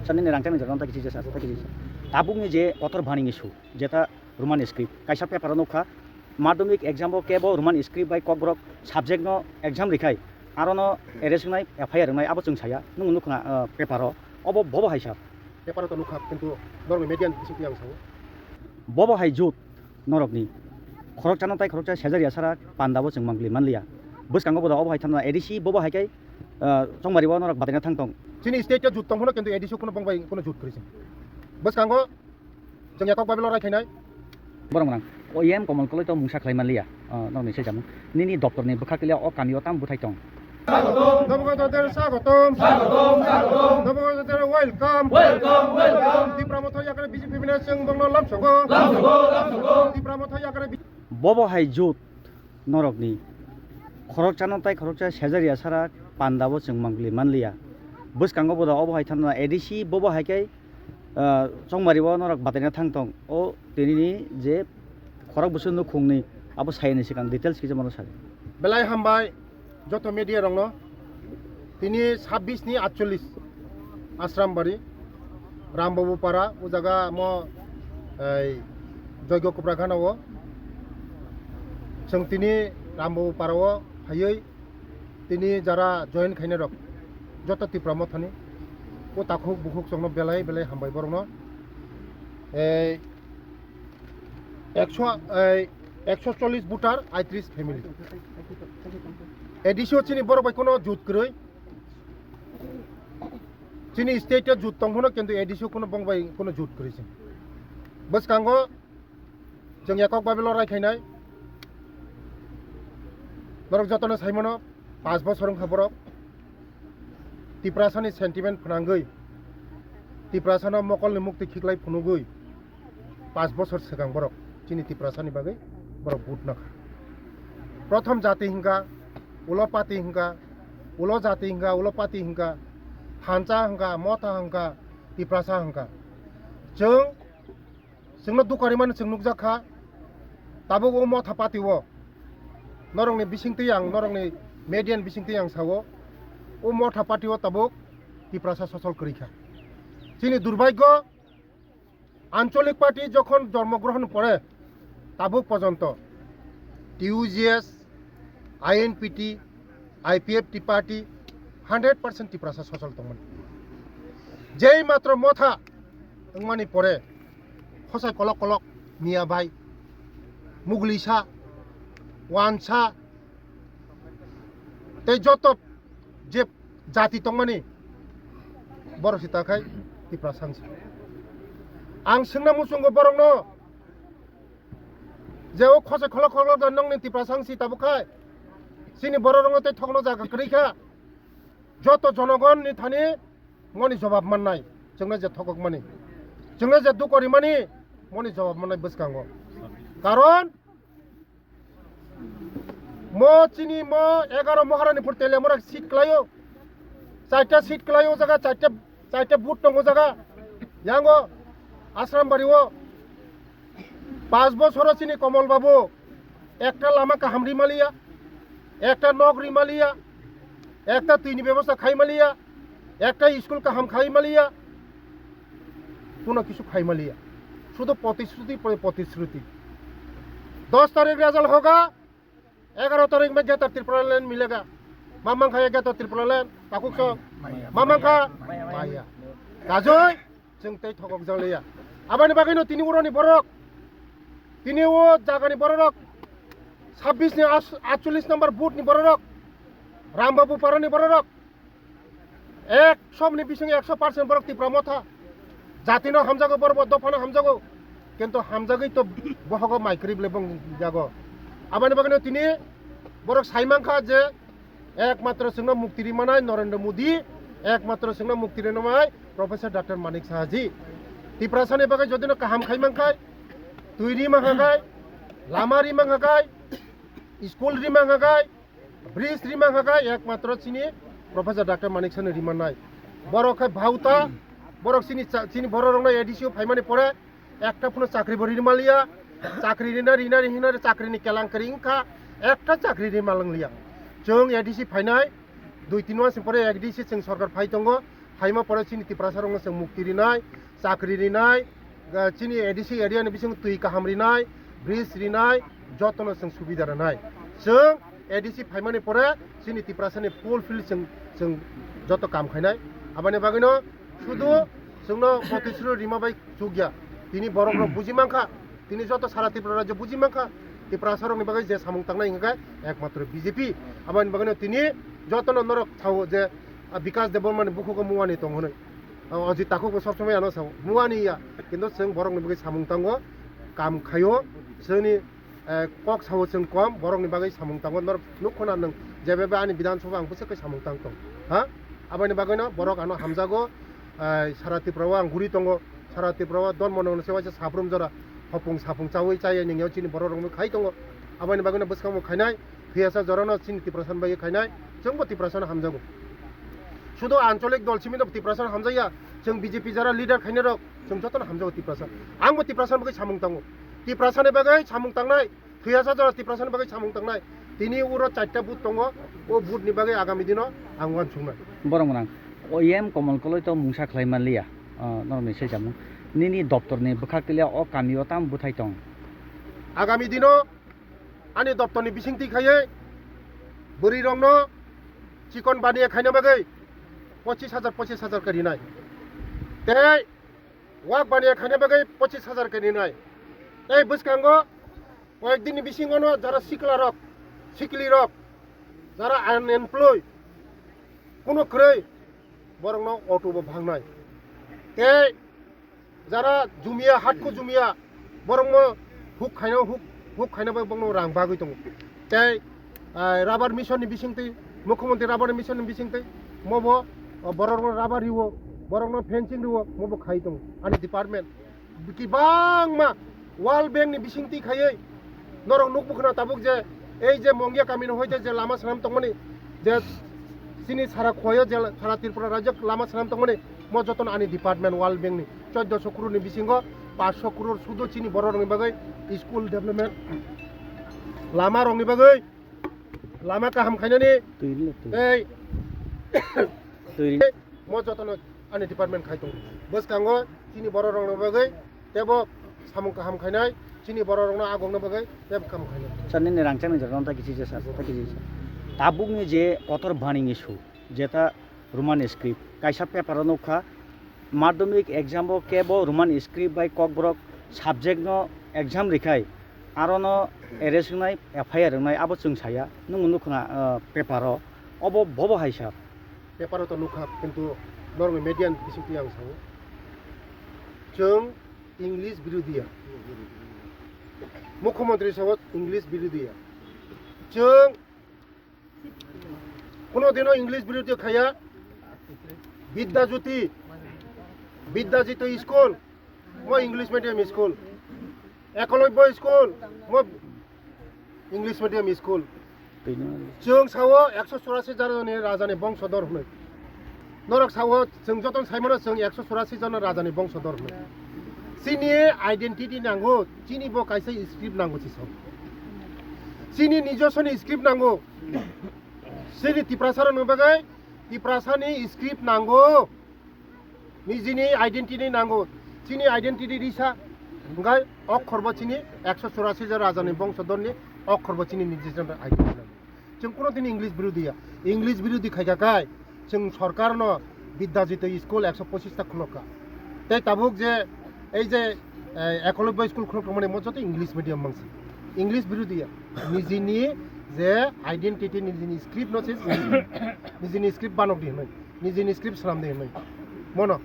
Sanni rangkaian jalan tak kisi jasa tak kisi. Tabungnya je otor bani isu, jeta Roman script. Kaisa paper nukha, madhyamik exam bo kebo Roman script by kokbrok subject no exam likhai. Aro no arrest nai FIR nai abo chung saya nung nukha paper ro obo bobo haisa. Paper to nukha kintu normal median bising yang sawo. Bobo hai jut norokni. Khorok chano tai khorok cha sejari asara pandabo chung mangli manliya. Bus kanggo bodo obo hai thamna edisi bobo hai kai chongmari bo norok batena thangtong. Sini state jut tong hono kintu edisi kono bangbai kono jut korisin. Bus kanggo jeng yakok babelo rai khainai. Borong borong. OEM komal koloi to mungsa khlai manliya. Norni se jamu. Nini doctor ni bukhakliya o kamio tam buthai tong. Sagotom. Welcome. Di pramoto yakare biji pimpinan sing bangno lamsogo. Di pramoto yakare Bobo hai jut norokni. Khorok chano tai khorok cha sejari asara pandabo chung mangli manliya. Bus kanggo bodo obo hai thamna edisi bobo hai kai chongmari bo norok batena thangtong. O tinini je khorok busun no khungni abo saini sikang details kije mano sare. Belai hambai joto media rongno tini 26 ni 48 Asrambari Rambabu Para o jaga mo jogo kuprakhana o sing tini Rambabu Para o hayoi tini jara join khaine rok joto tipramo thani o takhuk bukhuk songno belai hambai borongno 140 বুটার 38 family এডিসিও চিনি বড় by কোনো জুত কই চিনি স্টেটে জুত তংহনো কিন্তু এডিসিও কোনো বংবাই কোনো জুত করেছে বস কাঙ্গো जों একক বাবেল রাইখাইনাই বরক যতনে সাইমনো 5 বছর খবরক তিপ্রাসানি সেন্টিমেন্ট ফনাঙ্গই তিপ্রাসানা মকলনি মুক্তি খিকলাই ফনুগই 5 বছর সিগাং বরক চিনি তিপ্রাসানি বাগৈ বরক বুট না প্রথম জাতি হিংকা ulo pati hingga ulo jati hingga ulo pati hingga hanca hingga mota hingga tiprasa hingga जोंनो दुकारि मान जों नुकजाखा ताबो ओ मथा पाति wo नरंनि बिसिंति आं नरंनि मेडियान बिसिंति आं सावो ओ मथा पाति wo ताबो तिप्रासा ससल करिखा चिनि दुर्भाग्य आंचलिक पार्टी যখন জন্মগ্রহণ করে ताबो पर्यन्त টিউজিএস आईएनपीटी आईपीएफ टी पार्टी 100% टिप्रासा ससल तंगमन जेई मात्र मथा अंगमानी परे खसाय कलक कलक मिया भाई मुगलिसा वानसा ते जत जे जाति तंगमानी बर सिताखाय टिप्रासा आं सोंना मुसुंगो बरंनो जे ओ खसाय कलक कलक नंनि टिप्रासा ताबुखाय सिनि बर रंगते थगनो जागा करिखा जत जनगण नि थानि मनि जवाब माननाय जोंना जे थगक मानि जोंना जे दुकरि मानि मनि जवाब माननाय बसकांगो कारण मो चिनि मो 11 महारानी फुरतेले मरा सीट क्लायो चारटा सीट क्लायो जागा चारटा बुट दंगो जागा यांगो आश्रम बारिओ 5 বছর চিনি কমল বাবু একটা লামা কাহামরি মালিয়া একটা নগরী মালিয়া একটা তিন ব্যবস্থা খাই মালিয়া একটা স্কুল কাহাম খাই মালিয়া কোনো কিছু খাই মালিয়া শুধু প্রতিশ্রুতি পরে প্রতিশ্রুতি 10 तारीख रेजल्ट होगा 11 तारीख में गेटर त्रिपुरालैंड मिलेगा मामंग खाया गेटर त्रिपुरालैंड काकुक सो मामंग खा माया गाजोय जों तै थगक जलिया आबानि बागैनो तिनि उरनि बरक तिनि ओ जागानि बरक 26 ni 48 number boot ni bororok Rambabu Para ni bororok ek somni bising 100% borok ti pramotha jatino hamjago borbo dofano hamjago কিন্তু হামজাগৈ তো বহগ মাইক্রিব লেবং জাগো আবানি বাগনো তিনি বরক সাইমাংখা যে একমাত্র সিংহ মুক্তিরি মানায় নরেন্দ্র মোদি একমাত্র সিংহ মুক্তিরি নমায় প্রফেসর ডক্টর মানিক সাহাজি তিপ্রাসানি বাগে যদি না কাহাম খাইমাংখায় তুইরি মাংখায় লামারি মাংখায় स्कूल रिमांग हगाय ब्रिज रिमांग हगाय एकमात्र चिनी प्रोफेसर डॉक्टर मानिक सन रिमानाय बरखाय भाउता बरक चिनी बर रंग एडिसिओ फाइमानि परे एकटा पुनो चाकरी बरि मालिया चाकरी रिना रिना चाकरीनि केलांकारि इंखा एकटा चाकरी रि मालंलिया जों एडिसि फाइनाय 2-3 मास परे एडिसि जों सरकार फाइ दंगो हाइमा परे चिनी तिप्रासारंग जों मुक्ति रिनाय चाकरी रिनाय चिनी एडिसि एरियानि बिसिं तुइ काहाम रिनाय ब्रिज रिनाय जतन जों सुबिदा रिनाय जों एडिसि फाइमानि परे चिनी तिप्रासारनि फुलफिल जों जत काम खायनाय आबानि बागैनो शुधु जोंनो मतिसुर रिमाबाई जुगिया तिनि बरंग बुजिमांखा तिनि जत सारा त्रिपुरा राज्य बुजिमांखा तिप्रासारंनि बागै जे सामुं तांनाय हिंगा एकमात्र बीजेपी आबानि बागैनो तिनि जतन नरक थाव जे विकास देवबर्मानि बुखुखौ मुवानि दं होनो अजित ताखौबो सब समय आनो साव मुवानिया किन्तु जों बरंनि बागै सामुं तांगो काम खायो जोंनि कक साव जों कम बरंनि बागै सामुं तांगो नर नुखना नों जेबेबा आनि विधानसभा आं बोसोरखै सामुं तां दं हा आबानि बागैनो बरक आनो हामजागो सारा त्रिपुरायाव आं गुरि दङ सारा त्रिपुरायाव दन मननो सेवा साफ्रोम जरा हपुं साफुं चावै चायै नोंयाव चिनि बर' रंबो खाय दङ आबानि बागैनो बोसखांबो खायनाय फैयासा जरानो चिनि तिप्रासान बागै खायनाय जोंबो तिप्रासान हामजागो शुधु आंचलिक दल सिमिनो तिप्रासान हामजाया जों बीजेपी जरा लिडार खायनो रक जों जतन हामजागो तिप्रासान आंबो तिप्रासान बागै सामुं ताङो तिप्रासाननि बागै सामुं तांनाय फैयासा जरा तिप्रासान बागै सामुं तांनाय तिनि उरो 4टा बुथ दङ ओ बुथनि बागै आगामी दिनाव आं वानसुंनाय बरं मोनां OEM कमल कलय तो मुंसा खालायमानलिया नरमे सेजामु निनि दप्तरनि बखाकलिया अ कामियो ताम बुथाय दं आगामी दिनाव आंनि दप्तरनि बिसिंथि खायै बोरै रंनो चिकन बानिया खायनो बागै 25,000 करिनाय ते वाक बानिया खायनो बागै 25,000 करिनाय ते बसखांगो कয়েকদিন बिसिङावनो जारा सिकली रक जारा आनएमप्लय কোনো ख्रै बरंनो अटोबो भांनाय ते जारा जुमिया हाटको जुमिया बरंनो हुक खायनो बंनो रां बागै दङ ते राबार मिशननि बिसिंथै मुख्यमंत्री राबार मिशननि बिसिंथै मबो बरंनो राबार रिवो बरंनो फेंसिं रिवो मबो खाय दङ आनि डिपार्टमेन्ट किबांमा वाल बेंकनि बिसिंथि खायै नरं नुकबुखना ताबुक जे এই যে মঙ্গিয়া কামিনো হইতে যে লামা সালাম তংমানি যে চিনি সারা খয় যে সারা ত্রিপুরা রাজ্য লামা সালাম তংমানি ম যতন আনি ডিপার্টমেন্ট ওয়াল বেংনি 1400 crore বিসিঙ্গ 500 crore শুধু চিনি বড় রংনি বাগৈ স্কুল ডেভেলপমেন্ট লামা রংনি বাগৈ লামা কাহাম খাইনানি এই ম যতন আনি ডিপার্টমেন্ট খাইতো বসকাঙ্গ চিনি বড় রংনি বাগৈ তেবো সামুং কাহাम खायनाय चिनि बर' रंनो आगंनो बागै जेब काम खायनाय साननि रांचांनि जरन ताकिसि जे सार ताकिसि ताबुकनि जे कतर बानिनि सु जेता रोमान स्क्रिप्ट कायसा पेपर नखा माध्यमिक एग्जाम केबो रोमान स्क्रिप्ट बाय ककब्रक सब्जेक्ट नो एग्जाम रिखाय आरोनो एरेस्ट नाय एफआईआर नाय आबो जों साया नों नुखना पेपर अबो बबो हायसा पेपर तो नुखा किन्तु नर्मे मीडियान बिसिंथि आं सानो जों इंग्लिश बिरुदिया मुख्यमंत्री साहब इंग्लिश बिरुदिया जों कोनो दिनो इंग्लिश बिरुदिया खाया विद्याज्योति स्कूल मैं English medium school Eklavya school मैं इंग्लिश मीडियम स्कूल जों सावो 184 जन राजानि वंशधर होनो नरक सावो जों जतन साइमनो जों 184 जन राजानि वंशधर होनो चिनि आइडेंटिटी नांगौ चिनि बो कायसे स्क्रिप्ट नांगौ सिसो चिनि निजस्वनि स्क्रिप्ट नांगौ चिनि तिप्रासारनि बागै तिप्रासानि स्क्रिप्ट नांगौ निजिनि आइडेंटिटी नांगौ चिनि आइडेंटिटी रिसा ओंगाय अक्षरबो चिनि 184 जन राजानि वंशधरनि अक्षरबो चिनि निजस्वनि आइडेंटिटी नांगौ जों कोनो दिन इंग्लिश बिरुदि खायगाखाय जों सरकारनो विद्याज्योति स्कूल 125 टा खुलका ते ताबुक जे এই যে একলব্য স্কুল খুলক মানে মজতে ইংলিশ মিডিয়াম মাংসি इंग्लिश बिरुदिया निजिनि जे आइडेंटिटी निजिनि स्क्रिप्ट नसेस निजिनि स्क्रिप्ट बानक दिहनै निजिनि स्क्रिप्ट सालाम दिहनै मनो